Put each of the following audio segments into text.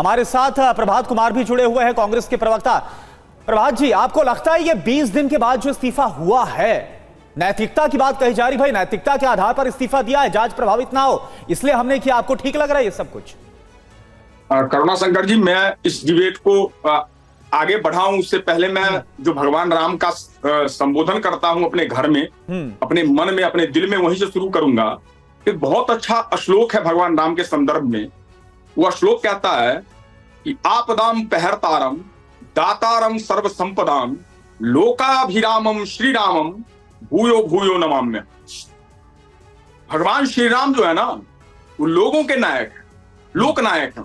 हमारे साथ प्रभात कुमार भी जुड़े हुए हैं, कांग्रेस के प्रवक्ता। प्रभात जी, आपको लगता है ये 20 दिन के बाद जो इस्तीफा हुआ है, नैतिकता की बात कही जा रही, भाई नैतिकता के आधार पर इस्तीफा दिया है, जांच प्रभावित ना हो इसलिए हमने किया, आपको ठीक लग रहा है ये सब कुछ? करुणा शंकर जी, मैं इस डिबेट को आगे बढ़ाऊं उससे पहले मैं जो भगवान राम का संबोधन करता हूं अपने घर में, अपने मन में, अपने दिल में, वहीं से शुरू करूंगा। एक बहुत अच्छा श्लोक है भगवान राम के संदर्भ में। वह श्लोक कहता है कि आपदाम पहरतारम दातारम सर्व संपदाम लोकाभिरामम श्री रामम भूयो भूयो नमाम्य। भगवान श्री राम जो है ना, वो लोगों के नायक है, लोक नायक है।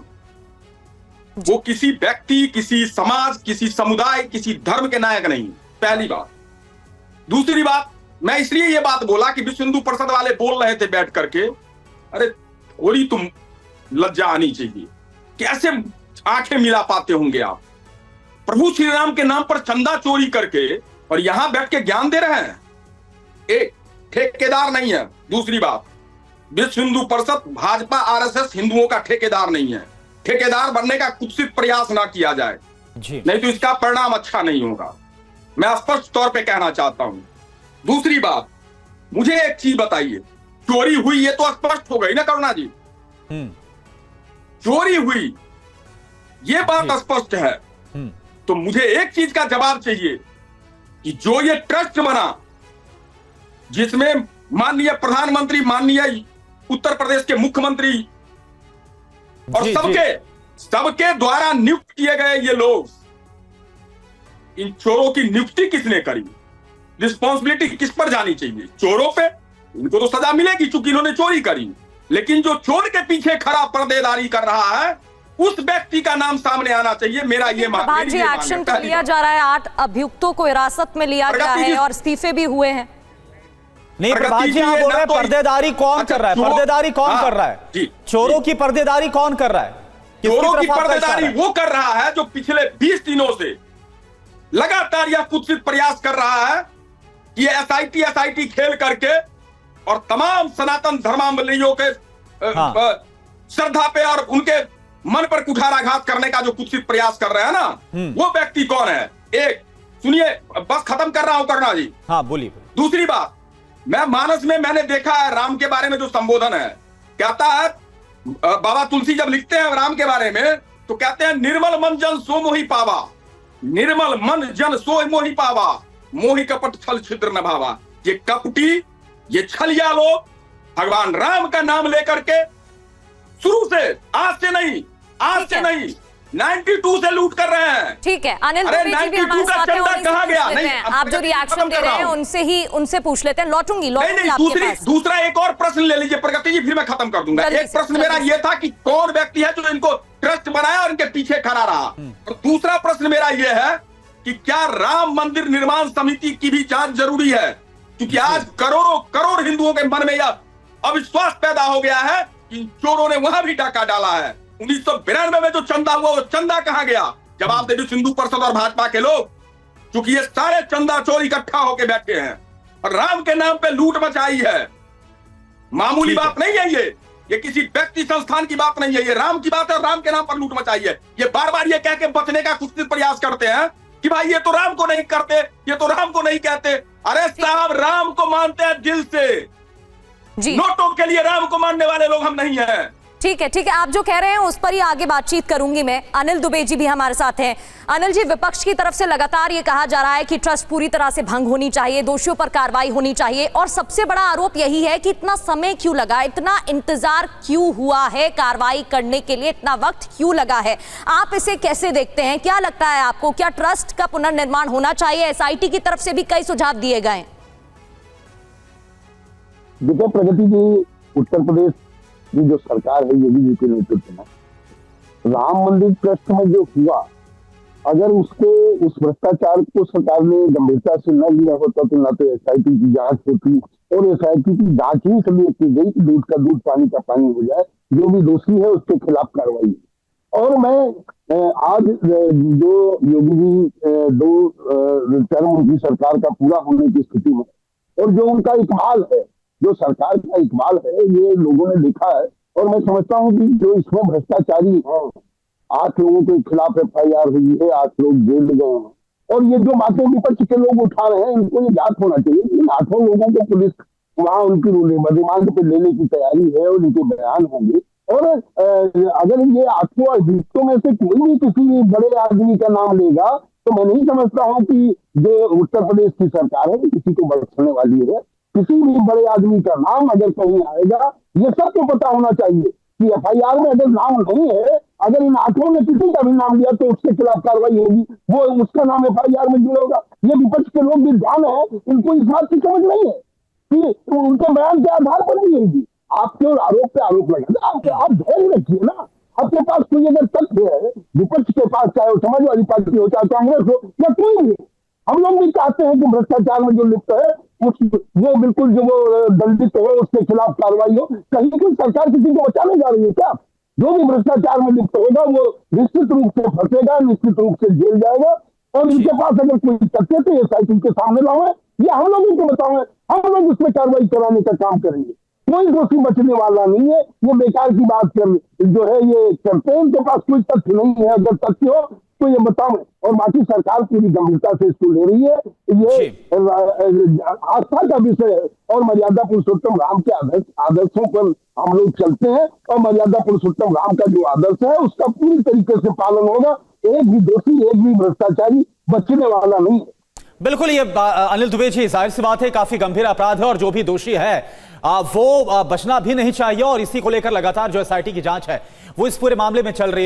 वो किसी व्यक्ति, किसी समाज, किसी समुदाय, किसी धर्म के नायक नहीं। पहली बात। दूसरी बात, मैं इसलिए ये बात बोला कि विश्व हिंदू परिषद वाले बोल रहे थे बैठ करके, अरे थोड़ी तुम लज्जा आनी चाहिए, कैसे आंखें मिला पाते होंगे आप प्रभु श्री राम के नाम पर चंदा चोरी करके और यहां बैठ के ज्ञान दे रहे हैं। एक ठेकेदार नहीं है। दूसरी बात, विश्व हिंदू परिषद भाजपा आरएसएस हिंदुओं का ठेकेदार नहीं है। ठेकेदार बनने का कुत्सित प्रयास ना किया जाए जी। नहीं तो इसका परिणाम अच्छा नहीं होगा, मैं स्पष्ट तौर पे कहना चाहता हूं। दूसरी बात, मुझे एक चीज बताइए, चोरी हुई ये तो स्पष्ट हो गई ना करुणा जी, चोरी हुई ये बात स्पष्ट है। तो मुझे एक चीज का जवाब चाहिए कि जो ये ट्रस्ट बना, जिसमें माननीय प्रधानमंत्री, माननीय उत्तर प्रदेश के मुख्यमंत्री और सबके द्वारा नियुक्त किए गए ये लोग, इन चोरों की नियुक्ति किसने करी? रिस्पॉन्सिबिलिटी किस पर जानी चाहिए? चोरों पे। इनको तो सजा मिलेगी चूंकि इन्होंने चोरी करी, लेकिन जो चोर के पीछे खड़ा पर्देदारी कर रहा है उस व्यक्ति का नाम सामने आना चाहिए। मेरा ये प्रभात जी, एक्शन तो लिया जा रहा है, 8 अभियुक्तों को हिरासत में लिया गया है और इस्तीफे भी हुए हैं। नहीं प्रभात जी, आप बोल रहे हैं पर्देदारी कौन कर रहा है? पर्देदारी कौन कर रहा है? चोरों की पर्देदारी कौन कर रहा है? चोरों की पर्देदारी वो कर रहा है जो पिछले 20 दिनों से लगातार यह कुत्सित प्रयास कर रहा है कि एसआईटी खेल करके और तमाम सनातन धर्मावलंबियों के श्रद्धा पे और उनके मन पर कुठाराघात करने का जो कुत्सित प्रयास कर रहे हैं ना, वो व्यक्ति कौन है? एक सुनिए, बस खत्म कर रहा हूं करुणा जी। हाँ बोलिए। दूसरी बात, मैं मानस में मैंने देखा है राम के बारे में जो संबोधन है, कहता है बाबा तुलसी जब लिखते हैं राम के बारे में तो कहते हैं निर्मल मन जन सो मोहि पावा, निर्मल मन जन सो मोहि पावा, मोहि कपट छल छिद्र न भावा। ये कपटी, ये छलिया लोग भगवान राम का नाम लेकर के शुरू से, आज से नहीं 92 से लूट कर रहे हैं। ठीक है, अनिल दुबे जी भी हमारे साथ हैं, कहां गया? नहीं, आप जो रिएक्शन दे रहे हैं उनसे पूछ लेते हैं। लौटूंगी आपके पास। दूसरा एक और प्रश्न ले लीजिए प्रगति जी, फिर मैं खत्म कर दूंगा। एक प्रश्न मेरा ये था कि कौन व्यक्ति है जो इनको ट्रस्ट बनाया और इनके पीछे खड़ा रहा, और दूसरा प्रश्न मेरा ये है कि क्या राम मंदिर निर्माण समिति की भी जांच जरूरी है? क्योंकि आज करोड़ हिंदुओं के मन में यह अविश्वास पैदा हो गया है कि चोरों ने वहां भी डाका डाला है। 1992 में जो चंदा हुआ वो चंदा कहां गया? जवाब दे विश्व हिंदू परिषद और भाजपा के लोग, क्योंकि ये सारे चंदा चोर इकट्ठा होकर बैठे हैं और राम के नाम पे लूट मचाई है। मामूली बात नहीं है ये किसी व्यक्ति संस्थान की बात नहीं है, ये राम की बात है और राम के नाम पर लूट मचाई है। ये बार बार ये कह के बचने का कुछ प्रयास करते हैं कि भाई ये तो राम को नहीं करते, ये तो राम को नहीं कहते। अरे साहब, राम को मानते हैं दिल से, नोटों के लिए राम को मानने वाले लोग हम नहीं हैं। ठीक है, आप जो कह रहे हैं उस पर ही आगे बातचीत करूंगी मैं। अनिल दुबे जी भी हमारे साथ हैं। अनिल जी, विपक्ष की तरफ से लगातार ये कहा जा रहा है कि ट्रस्ट पूरी तरह से भंग होनी चाहिए, दोषियों पर कार्रवाई होनी चाहिए, और सबसे बड़ा आरोप यही है कि इतना समय क्यों लगा, इतना इंतजार क्यों हुआ है, कार्रवाई करने के लिए इतना वक्त क्यों लगा है? आप इसे कैसे देखते हैं? क्या लगता है आपको, क्या ट्रस्ट का पुनर्निर्माण होना चाहिए? एसआईटी की तरफ से भी कई सुझाव दिए गए। देखो प्रगति जी, उत्तर प्रदेश की जो सरकार है योगी जी के नेतृत्व में राम मंदिर ट्रस्ट में जो हुआ, अगर उस भ्रष्टाचार को सरकार ने गंभीरता से न लिया होता तो ना तो एसआईटी की जांच होती, और एसआईटी की जांच ही इसलिए की गई कि दूध का दूध पानी का पानी हो जाए, जो भी दोषी है उसके खिलाफ कार्रवाई। और मैं आज जो योगी जी 2 टर्म उनकी सरकार का पूरा होने की स्थिति में, और जो उनका इकबाल है, जो सरकार का इकबाल है, ये लोगों ने देखा है। और मैं समझता हूं कि जो इसमें भ्रष्टाचारी है 8 लोगों के खिलाफ FIR हुई है, 8 लोग जेल गए हैं। और ये जो बातें विपक्ष के लोग उठा रहे हैं, इनको ये ज्ञात होना चाहिए कि इन 8 लोगों को पुलिस वहां उनकी रिमांड पे लेने की तैयारी है और इनके बयान होंगे। और अगर ये 8 अभियुक्तों में से कोई भी किसी बड़े आदमी का नाम लेगा तो मैं नहीं समझता हूं कि जो उत्तर प्रदेश की सरकार है किसी को बख्शने वाली है। किसी भी बड़े आदमी का नाम अगर कहीं आएगा, ये सबको पता होना चाहिए कि FIR में अगर नाम नहीं है, अगर इन 8 में किसी का भी नाम लिया तो उसके खिलाफ कार्रवाई होगी, वो उसका नाम FIR में जुड़ेगा। ये विपक्ष के लोग भी ध्यान है, इनको इस बात की समझ नहीं है कि उनके बयान के आधार पर नहीं होगी। आपके और आरोप पे आरोप लगा, आप धैर्य रखिए ना। आपके पास कोई अगर तथ्य है, विपक्ष के पास, चाहे वो समाजवादी पार्टी हो, चाहे कांग्रेस हो या कोई भी, हम लोग भी चाहते हैं कि भ्रष्टाचार में जो लिप्त है वो बिल्कुल जो वो दंडित हो, उसके खिलाफ कार्रवाई हो। कहीं कोई सरकार किसी को बचाने जा रही है क्या? जो भी भ्रष्टाचार में लिप्त होगा वो निश्चित रूप से फंसेगा, निश्चित रूप से जेल जाएगा। और इनके पास अगर कोई तथ्य तो ये शायद इनके सामने लाओ, या हम लोग इनको बताओ, हम लोग उसमें कार्रवाई कराने का काम करेंगे। कोई दोषी बचने वाला नहीं है। ये बेकार की बात कर जो है ये करते हैं, इनके पास कोई तथ्य नहीं है। अगर तथ्य हो तो ये बताओ। और बाकी सरकार पूरी गंभीरता से इसको ले रही है। ये आस्था का विषय है और मर्यादा पुरुषोत्तम राम के आदर्शों पर हम लोग चलते हैं और मर्यादा पुरुषोत्तम राम का जो आदर्श है उसका पूरी तरीके से पालन होगा। एक भी दोषी, एक भी भ्रष्टाचारी बचने वाला नहीं है। बिल्कुल, ये अनिल दुबे जी, जाहिर सी बात है काफी गंभीर अपराध है और जो भी दोषी है वो बचना भी नहीं चाहिए। और इसी को लेकर लगातार जो SIT की जांच है वो इस पूरे मामले में चल रही है।